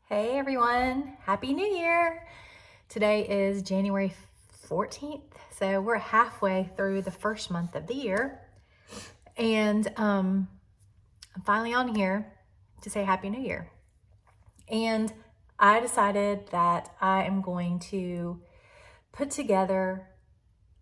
Hey everyone, Happy New Year! Today is January 14th, so we're halfway through the first month of the year. And I'm finally on here to say Happy New Year. And I decided that I am going to put together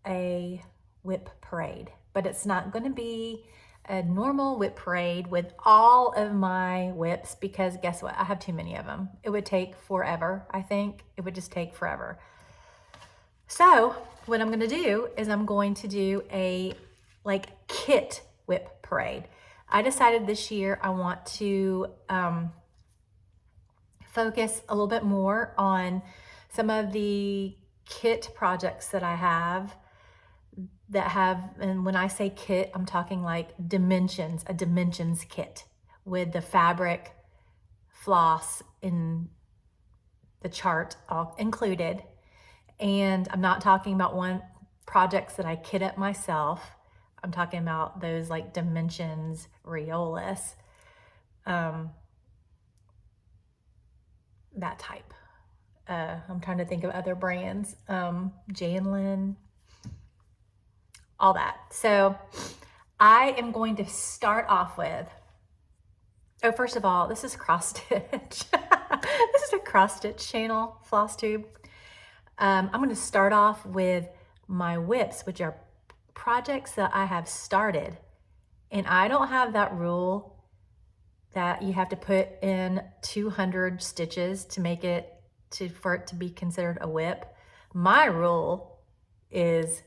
a whip parade, but it's not going to be a normal whip parade with all of my whips because guess what? I have too many of them. It would take forever. I think it would just take forever. So what I'm going to do is I'm going to do a kit whip parade. I decided this year I want to focus a little bit more on some of the kit projects that I have and when I say kit, I'm talking like dimensions, a dimensions kit with the fabric, floss in the chart all included. And I'm not talking about projects that I kit up myself. I'm talking about those like dimensions, Riolis, that type. I'm trying to think of other brands, Janlin, all that. So I am going to start off with, first of all, this is cross stitch. This is a cross stitch channel floss tube. I'm going to start off with my whips, which are projects that I have started. And I don't have that rule that you have to put in 200 stitches to make it for it to be considered a whip. My rule is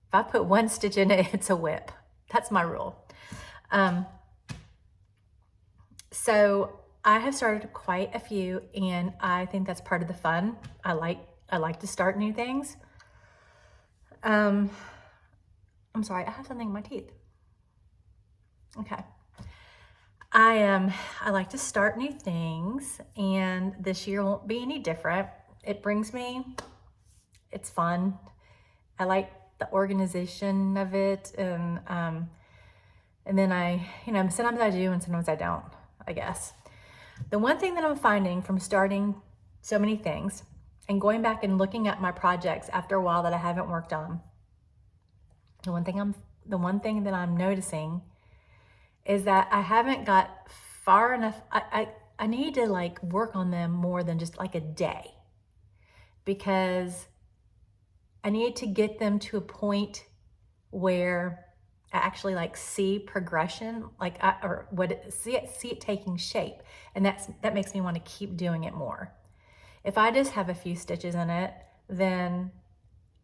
if I put one stitch in it, it's a whip. That's my rule. So I have started quite a few, and I think that's part of the fun. I like to start new things. I'm sorry, I have something in my teeth. Okay. I like to start new things, and this year won't be any different. It's fun. I like the organization of it, and then sometimes I do and sometimes I don't, I guess. The one thing that I'm finding from starting so many things and going back and looking at my projects after a while that I haven't worked on, the one thing that I'm noticing is that I haven't got far enough. I need to like work on them more than just like a day, because I need to get them to a point where I actually like see progression, see it taking shape, and that makes me want to keep doing it more. If I just have a few stitches in it, then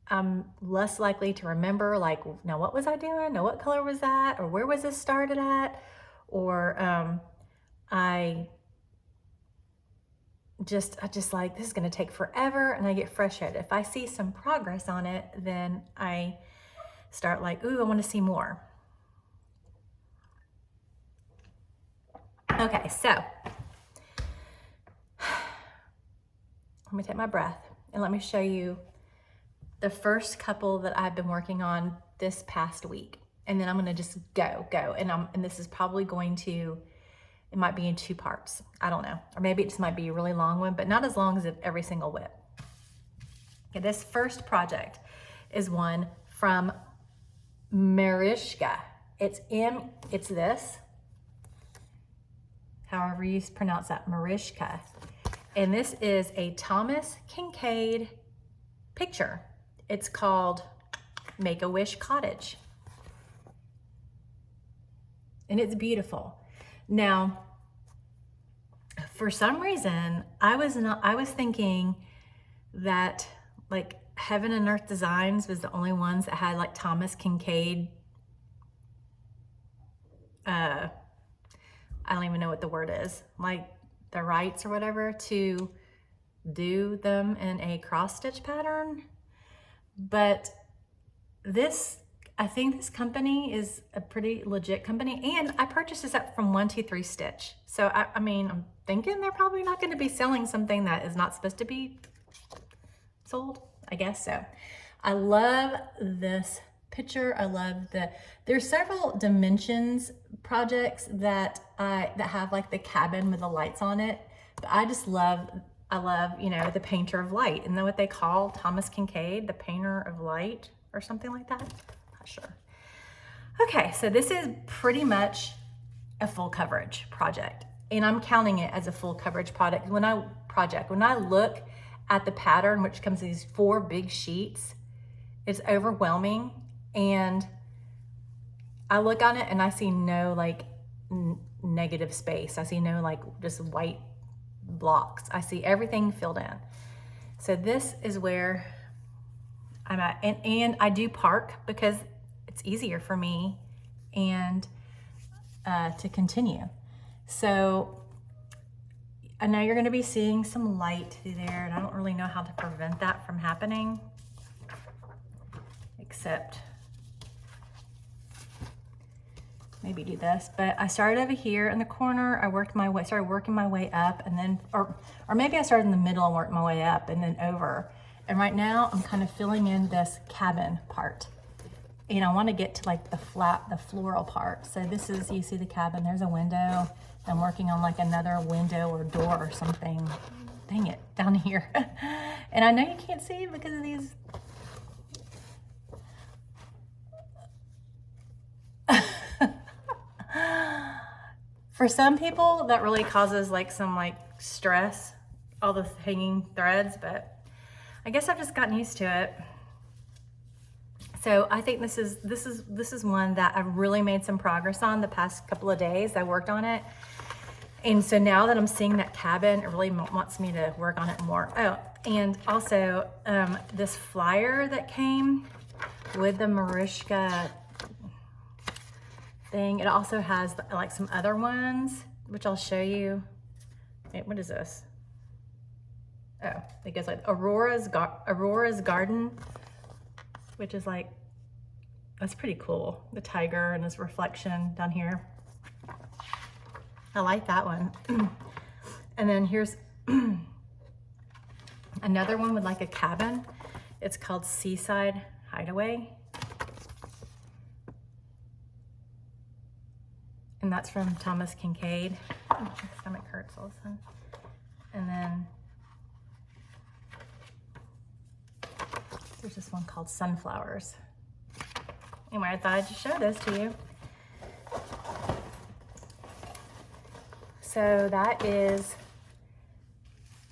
I'm less likely to remember, like, now what was I doing? Now what color was that? Or where was this started at? Or I just like, this is going to take forever, and I get frustrated. If I see some progress on it, then I start like, ooh, I want to see more. Okay, so let me take my breath and let me show you the first couple that I've been working on this past week. And then I'm going to just go. And this is probably it might be in 2 parts. I don't know. Or maybe it just might be a really long one, but not as long as every single whip. Okay, this first project is one from Mariska. It's this, however you pronounce that, Mariska. And this is a Thomas Kinkade picture. It's called Make-A-Wish Cottage. And it's beautiful. Now, for some reason, I was thinking that like Heaven and Earth Designs was the only ones that had like Thomas Kinkade. I don't even know what the word is, like the rights or whatever to do them in a cross stitch pattern. But I think this company is a pretty legit company, and I purchased this up from 123 Stitch. So I mean, I'm thinking they're probably not going to be selling something that is not supposed to be sold. I guess so. I love this picture. I love there's several dimensions projects that have like the cabin with the lights on it. But I love, you know, the painter of light. Isn't that what they call Thomas Kinkade, the painter of light or something like that? Not sure. Okay, so this is pretty much a full coverage project, and I'm counting it as a full coverage project. When I look at the pattern, which comes in these 4 big sheets, it's overwhelming, and I look on it and I see no like negative space. I see no like just white blocks. I see everything filled in. So this is where I'm at, and I do park because it's easier for me and to continue. So I know you're going to be seeing some light through there, and I don't really know how to prevent that from happening, except maybe do this. But I started over here in the corner. I started working my way up, and then, or maybe I started in the middle and worked my way up and then over. And right now I'm kind of filling in this cabin part. And I want to get to like the floral part. So this is, you see the cabin, there's a window. I'm working on like another window or door or something. Dang it, down here. And I know you can't see it because of these. For some people, that really causes like some like stress, all the hanging threads, but I guess I've just gotten used to it. So I think this is one that I've really made some progress on the past couple of days. I worked on it. And so now that I'm seeing that cabin, it really wants me to work on it more. Oh, and also this flyer that came with the Marishka thing, it also has like some other ones, which I'll show you. Wait, what is this? Oh, it goes like Aurora's Garden, which is like, that's pretty cool. The tiger and his reflection down here. I like that one. And then here's another one with like a cabin. It's called Seaside Hideaway. And that's from Thomas Kinkade. Oh, my stomach hurts all of a sudden. And then there's this one called Sunflowers. Anyway, I thought I'd just show this to you. So that is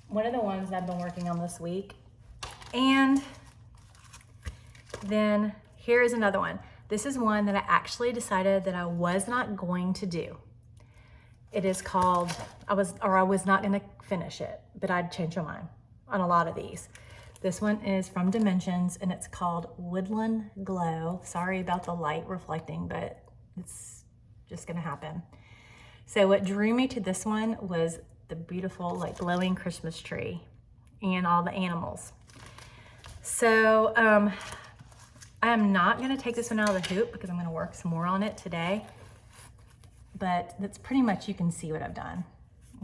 one of the ones that I've been working on this week. And then here is another one. This is one that I actually decided that I was not going to do. It is called, I was not gonna finish it, but I'd change my mind on a lot of these. This one is from Dimensions, and it's called Woodland Glow. Sorry about the light reflecting, but it's just gonna happen. So what drew me to this one was the beautiful like glowing Christmas tree and all the animals. So I am not gonna take this one out of the hoop because I'm gonna work some more on it today. But that's pretty much, you can see what I've done.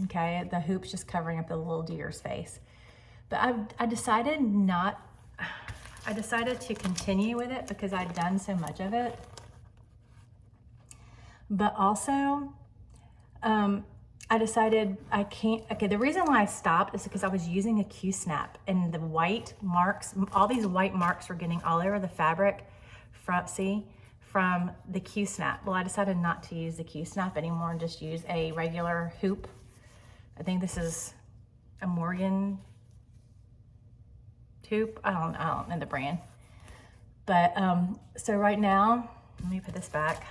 Okay, the hoop's just covering up the little deer's face. But I decided to continue with it because I'd done so much of it. But also, I decided I can't, okay, the reason why I stopped is because I was using a Q-snap, and the white marks, all these white marks were getting all over the fabric from the Q-snap. Well, I decided not to use the Q-snap anymore and just use a regular hoop. I think this is a Morgan hoop. I don't know the brand. But so right now, let me put this back.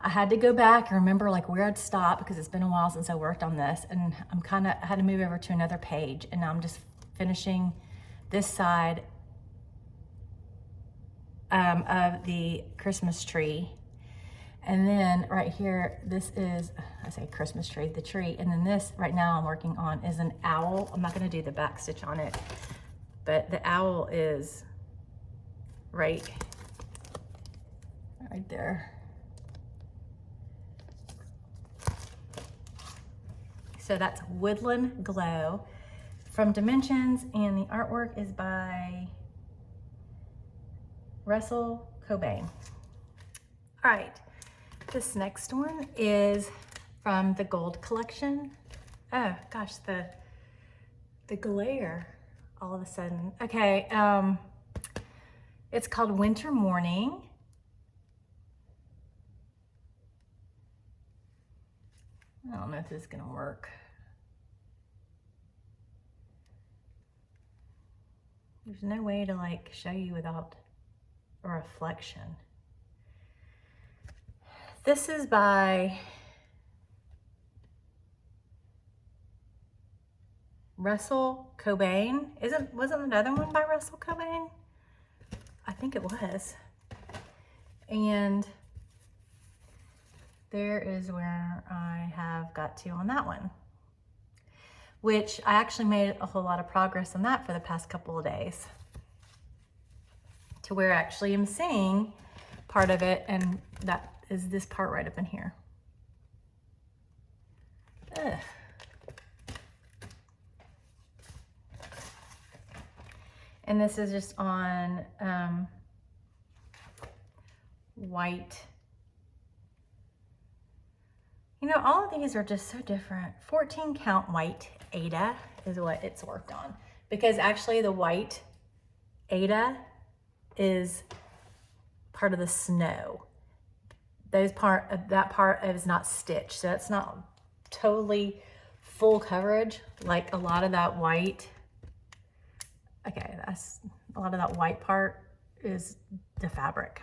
I had to go back and remember like where I'd stopped because it's been a while since I worked on this, and I had to move over to another page, and now I'm just finishing this side of the Christmas tree. And then right here, this is, I say Christmas tree, the tree. And then this right now I'm working on is an owl. I'm not gonna do the back stitch on it, but the owl is right there. So that's Woodland Glow from Dimensions, and the artwork is by Russell Cobain. All right, this next one is from the Gold Collection. Oh gosh, the glare all of a sudden. Okay, it's called Winter Morning. I don't know if this is gonna work. There's no way to like show you without a reflection. This is by Russell Cobain. Wasn't another one by Russell Cobain? I think it was. And there is where I have got to on that one, which I actually made a whole lot of progress on that for the past couple of days, to where I actually am seeing part of it, and that is this part right up in here. Ugh. And this is just on white. You know, all of these are just so different. 14 count white Ada is what it's worked on, because actually the white Ada is part of the snow. That part is not stitched, so that's not totally full coverage like a lot of that white. Okay, that's a lot of that white part is the fabric.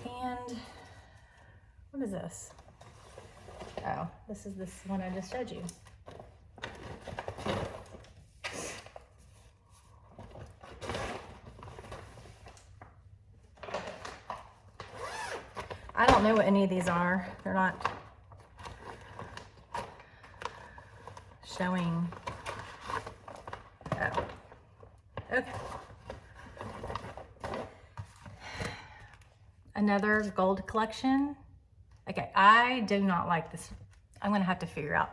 And what is this? Oh, this is this one I just showed you. I don't know what any of these are. They're not showing. Oh, okay. Another gold collection. Okay, I do not like this. I'm gonna have to figure out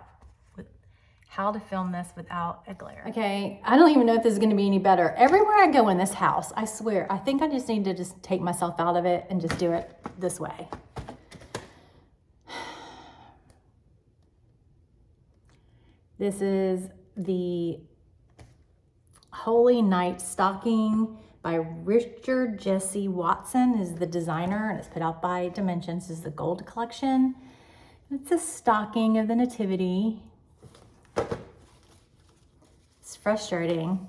how to film this without a glare. Okay, I don't even know if this is gonna be any better. Everywhere I go in this house, I swear, I think I just need to just take myself out of it and just do it this way. This is the Holy Night Stocking by Richard Jesse Watson is the designer, and it's put out by Dimensions. This is the gold collection. It's a stocking of the Nativity. It's frustrating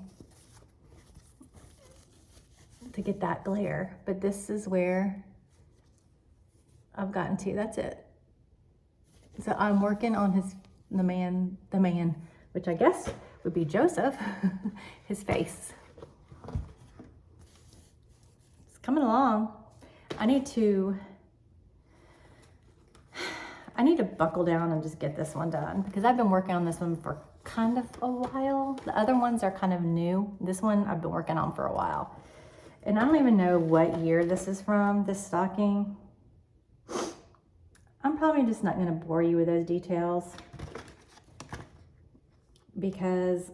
to get that glare, but this is where I've gotten to. That's it. So I'm working on the man, which I guess would be Joseph, his face. It's coming along. I need to buckle down and just get this one done, because I've been working on this one for kind of a while. The other ones are kind of new. This one I've been working on for a while. And I don't even know what year this is from, this stocking. I'm probably just not gonna bore you with those details, because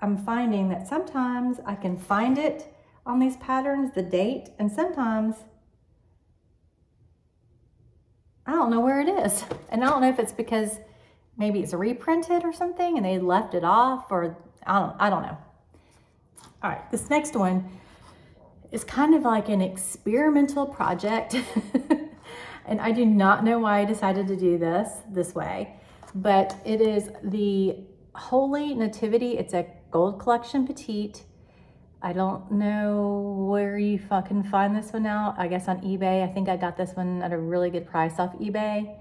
I'm finding that sometimes I can find it on these patterns, the date, and sometimes I don't know where it is. And I don't know if it's because maybe it's reprinted or something and they left it off, or I don't know. All right, this next one is kind of like an experimental project. And I do not know why I decided to do this way, but it is the Holy Nativity. It's a gold collection petite. I don't know where you fucking find this one out. I guess on eBay. I think I got this one at a really good price off eBay.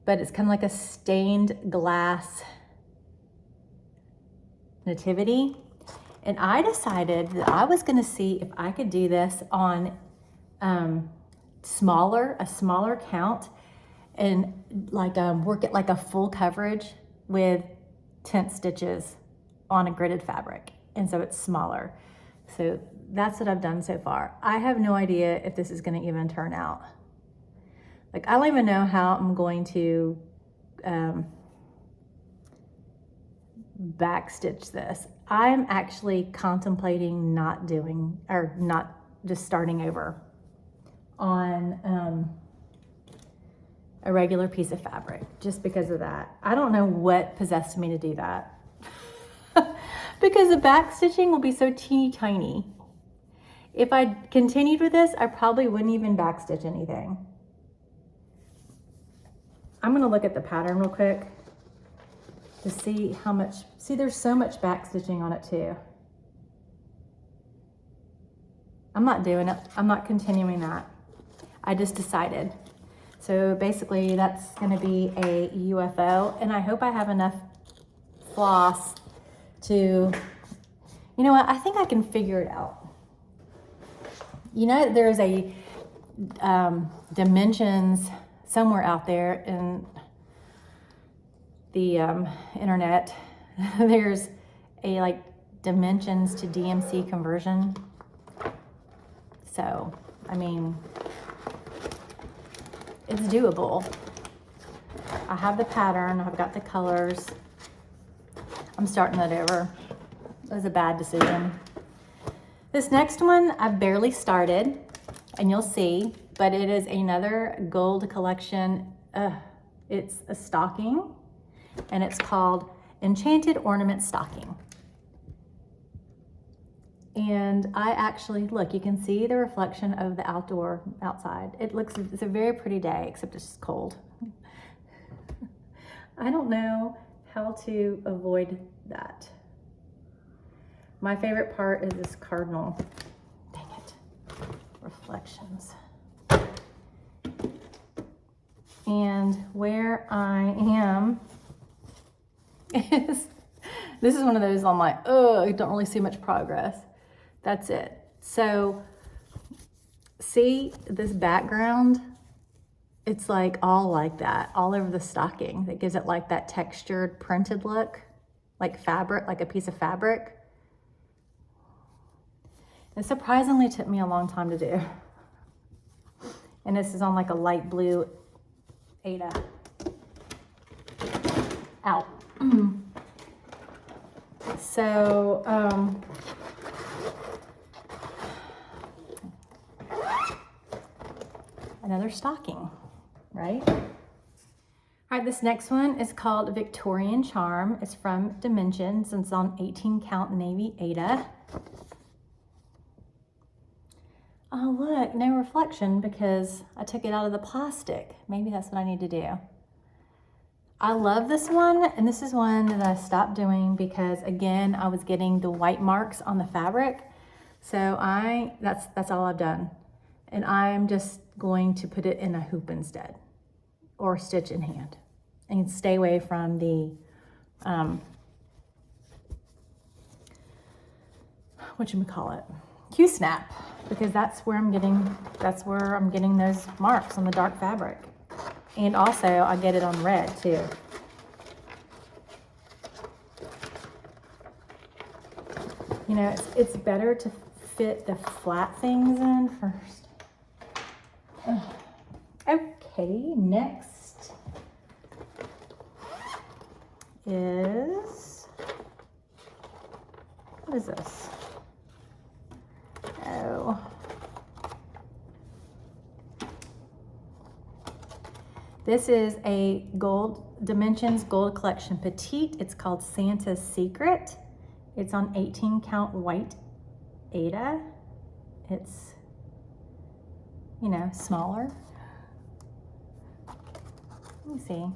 But it's kind of like a stained glass nativity. And I decided that I was gonna see if I could do this on a smaller count, and like work it like a full coverage with tent stitches on a gridded fabric. And so it's smaller. So that's what I've done so far. I have no idea if this is gonna even turn out. Like, I don't even know how I'm going to backstitch this. I'm actually contemplating not just starting over on a regular piece of fabric, just because of that. I don't know what possessed me to do that. Because the back stitching will be so teeny tiny. If I continued with this, I probably wouldn't even backstitch anything. I'm gonna look at the pattern real quick to see how much, see there's so much backstitching on it too. I'm not doing it, I'm not continuing that. I just decided. So basically that's gonna be a UFO, and I hope I have enough floss to, you know what, I think I can figure it out. You know, there's a dimensions somewhere out there in the internet. There's a like dimensions to DMC conversion. So, I mean, it's doable. I have the pattern, I've got the colors. I'm starting that over. It was a bad decision. This next one I've barely started, and you'll see, but it is another gold collection. It's a stocking, and it's called Enchanted Ornament Stocking. And I actually, look, you can see the reflection of the outside. It's a very pretty day, except it's just cold. I don't know how to avoid that. My favorite part is this cardinal, dang it, reflections. And where I am is, this is one of those I'm like, oh, I don't really see much progress. That's it. So see this background? It's like all like that, all over the stocking. That gives it like that textured printed look, like fabric, like a piece of fabric. It surprisingly took me a long time to do. And this is on like a light blue Ada. Out. So, another stocking, right? All right, this next one is called Victorian Charm. It's from Dimensions, and it's on 18 count navy Ada. Oh, look, no reflection because I took it out of the plastic. Maybe that's what I need to do. I love this one, and this is one that I stopped doing because, again, I was getting the white marks on the fabric. So that's all I've done. And I'm just going to put it in a hoop instead, or stitch in hand, and stay away from the, whatchamacallit, Q-snap, because that's where I'm getting those marks on the dark fabric. And also I get it on red too. You know, it's better to fit the flat things in first. Okay, next is, what is this? Oh. This is a Dimensions Gold Collection Petite. It's called Santa's Secret. It's on 18 count white Ada. It's, you know, smaller. Let me see.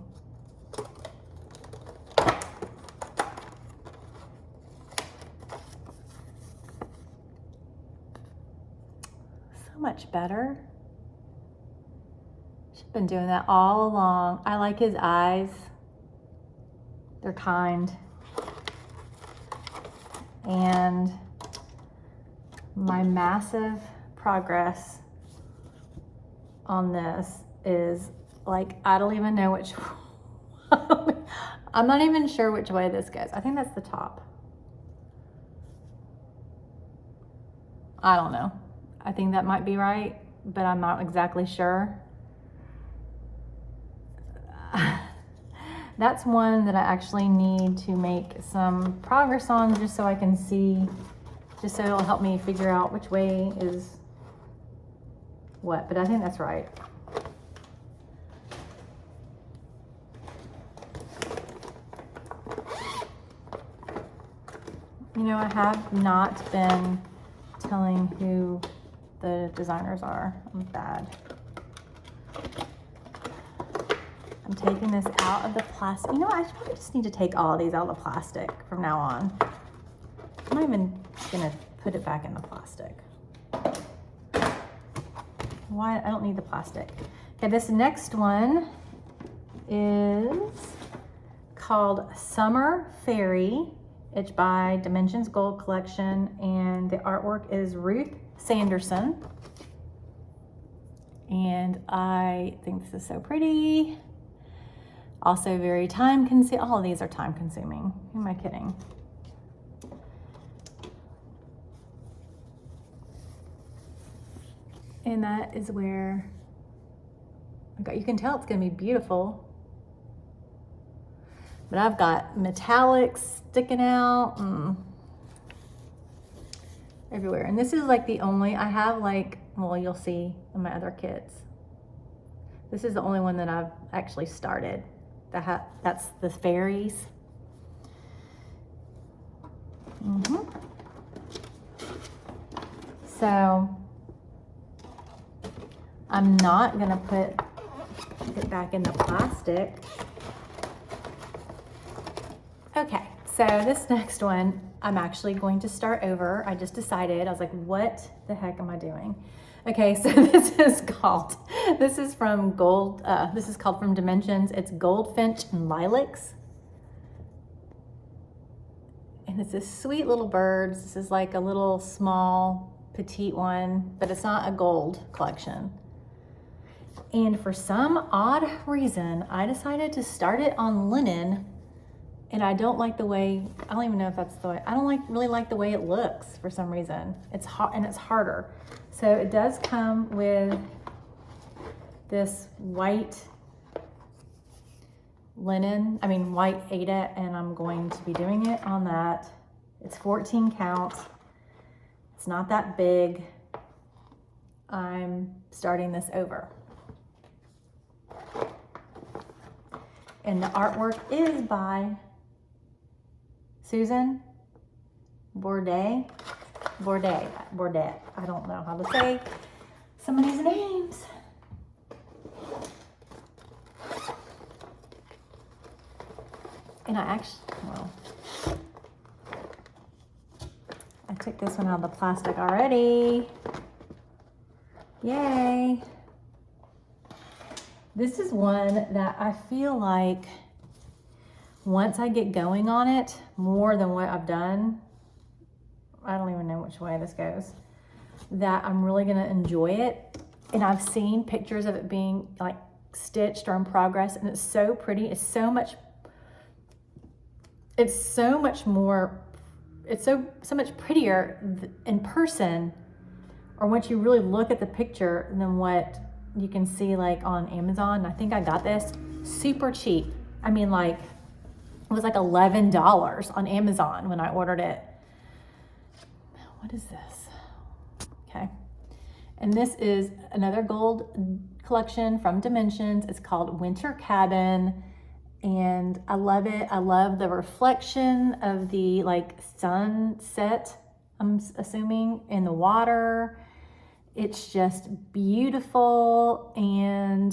So much better. She's been doing that all along. I like his eyes. They're kind. And my massive progress on this is like, I don't even know which I'm not even sure which way this goes. I think that's the top. I don't know. I think that might be right, but I'm not exactly sure. That's one that I actually need to make some progress on, just so I can see, just so it'll help me figure out which way is what, but I think that's right. You know, I have not been telling who the designers are. I'm bad. I'm taking this out of the plastic. You know, I probably just need to take all of these out of the plastic from now on. I'm not even gonna put it back in the plastic. Why? I don't need the plastic. Okay, this next one is called Summer Fairy. It's by Dimensions Gold Collection, and the artwork is Ruth Sanderson. And I think this is so pretty. Also very time consuming. All of these are time consuming. Who am I kidding? And that is where, you can tell it's gonna be beautiful. But I've got metallics sticking out everywhere. And this is like the only, I have like, well, you'll see in my other kits. This is the only one that I've actually started. That's the fairies. So I'm not gonna put it back in the plastic. Okay, so this next one, I'm actually going to start over. I just decided, I was like, what the heck am I doing? Okay, so this is from Gold, this is called From Dimensions. It's Goldfinch and Lilacs. And it's this sweet little birds. This is like a little small, petite one, but it's not a gold collection. And for some odd reason, I decided to start it on linen. And I don't like the way, I don't even know if that's the way, I don't really like the way it looks for some reason. It's hot and it's harder. So it does come with this white linen, white Aida, and I'm going to be doing it on that. It's 14 count. It's not that big. I'm starting this over. And the artwork is by Susan Bourdet. I don't know how to say some of these names. And I took this one out of the plastic already. Yay. This is one that I feel like once I get going on it, more than what I've done, I don't even know which way this goes, that I'm really gonna enjoy it. And I've seen pictures of it being like stitched or in progress, and it's so pretty. It's so much prettier in person, or once you really look at the picture, than what you can see like on Amazon. I think I got this super cheap. It was like $11 on Amazon when I ordered it. What is this? Okay. And this is another gold collection from Dimensions. It's called Winter Cabin. And I love it. I love the reflection of the sunset, I'm assuming, in the water. It's just beautiful, and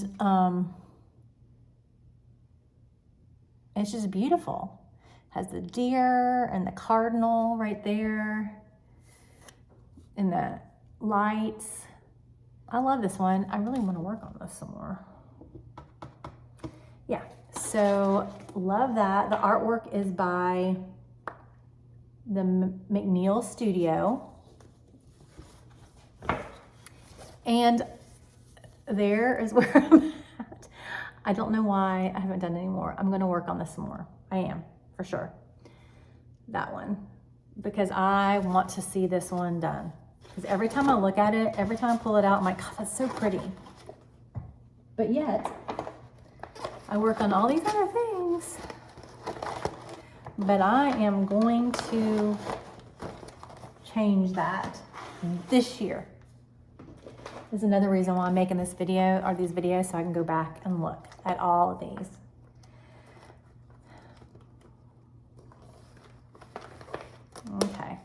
it's just beautiful. Has the deer and the cardinal right there, and the lights. I love this one. I really want to work on this some more. Yeah, so love that. The artwork is by the McNeil Studio. And there is where I'm at. I don't know why I haven't done any more. I'm gonna work on this some more. I am, for sure. That one, because I want to see this one done. Because every time I look at it, every time I pull it out, I'm like, God, that's so pretty. But yet, I work on all these other things. But I am going to change that this year. This is another reason why I'm making this video, or these videos, so I can go back and look at all of these. Okay.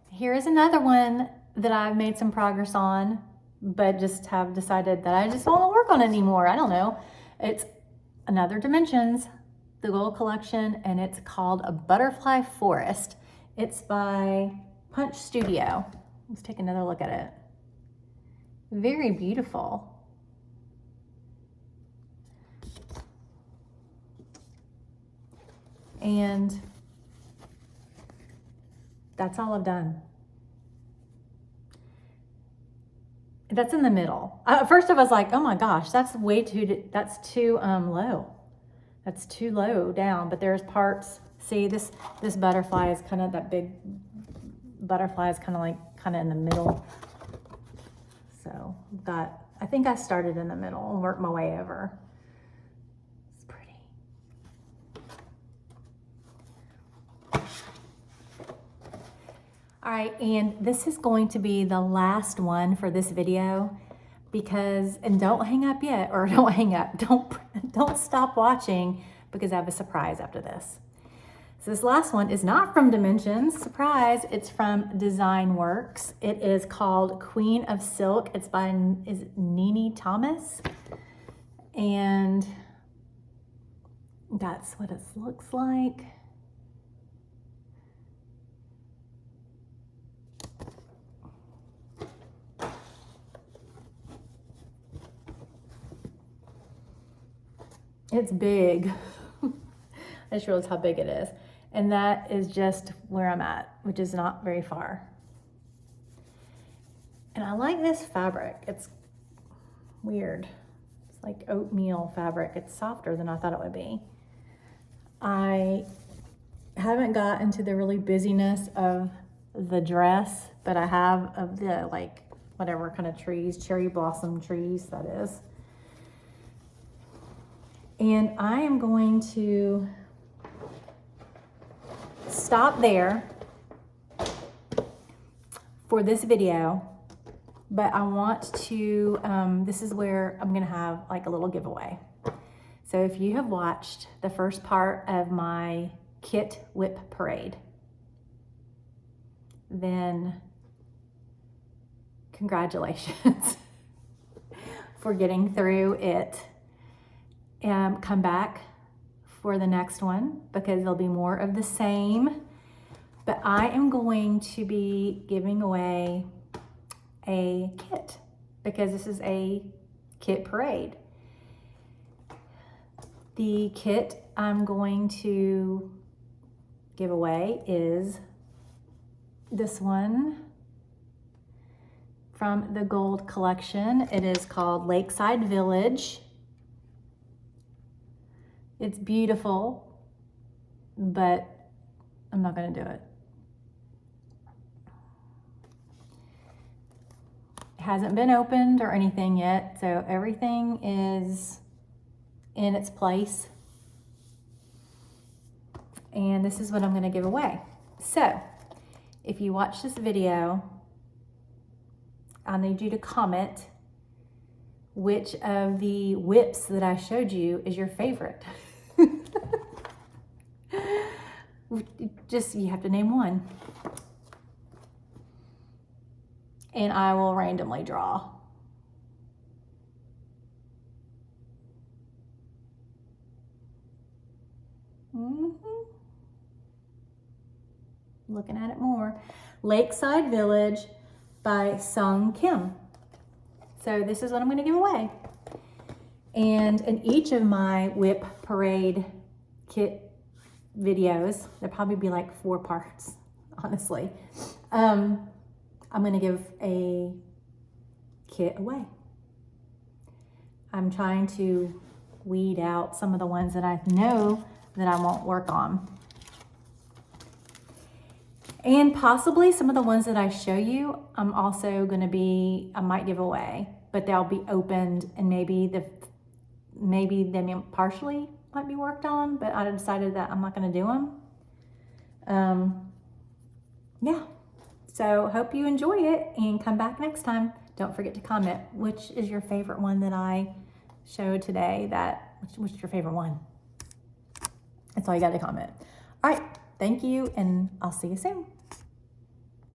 Here is another one that I've made some progress on, but just have decided that I just don't want to work on it anymore. I don't know. It's another Dimensions, the Gold Collection, and it's called A Butterfly Forest. It's by Punch Studio. Let's take another look at it. Very beautiful. And that's all I've done. That's in the middle. First I was like, oh my gosh, that's too low. That's too low down, but there's parts. See, this butterfly is kind of, that big butterfly is kind of in the middle. So I think I started in the middle and worked my way over. It's pretty. All right, and this is going to be the last one for this video because, and don't hang up yet, or don't hang up, don't stop watching because I have a surprise after this. So this last one is not from Dimensions, surprise, it's from Design Works. It is called Queen of Silk. It's by, is it Nini Thomas? And that's what it looks like. It's big. I just realized how big it is. And that is just where I'm at, which is not very far. And I like this fabric. It's weird. It's like oatmeal fabric. It's softer than I thought it would be. I haven't got into the really busyness of the dress, but I have of the like whatever kind of trees, cherry blossom trees that is. And I am going to stop there for this video, but I want to, this is where I'm gonna have like a little giveaway. So if you have watched the first part of my kit whip parade, then congratulations for getting through it. Come back for the next one because there'll be more of the same. But I am going to be giving away a kit because this is a kit parade. The kit I'm going to give away is this one from the Gold Collection. It is called Lakeside Village. It's beautiful, but I'm not going to do it. It hasn't been opened or anything yet, so everything is in its place. And this is what I'm going to give away. So, if you watch this video, I need you to comment which of the whips that I showed you is your favorite. Just, you have to name one. And I will randomly draw. Looking at it more. Lakeside Village by Sung Kim. So this is what I'm going to give away. And in each of my whip parade kit videos, there'll probably be like 4 parts, honestly. I'm going to give a kit away. I'm trying to weed out some of the ones that I know that I won't work on. And possibly some of the ones that I show you, I'm also going to be, I might give away, but they'll be opened and maybe they partially might be worked on, but I decided that I'm not going to do them. Yeah, So hope you enjoy it and come back next time. Don't forget to comment which is your favorite one that I showed today. Which is your favorite one? That's all you got to comment. All right, thank you, and I'll see you soon.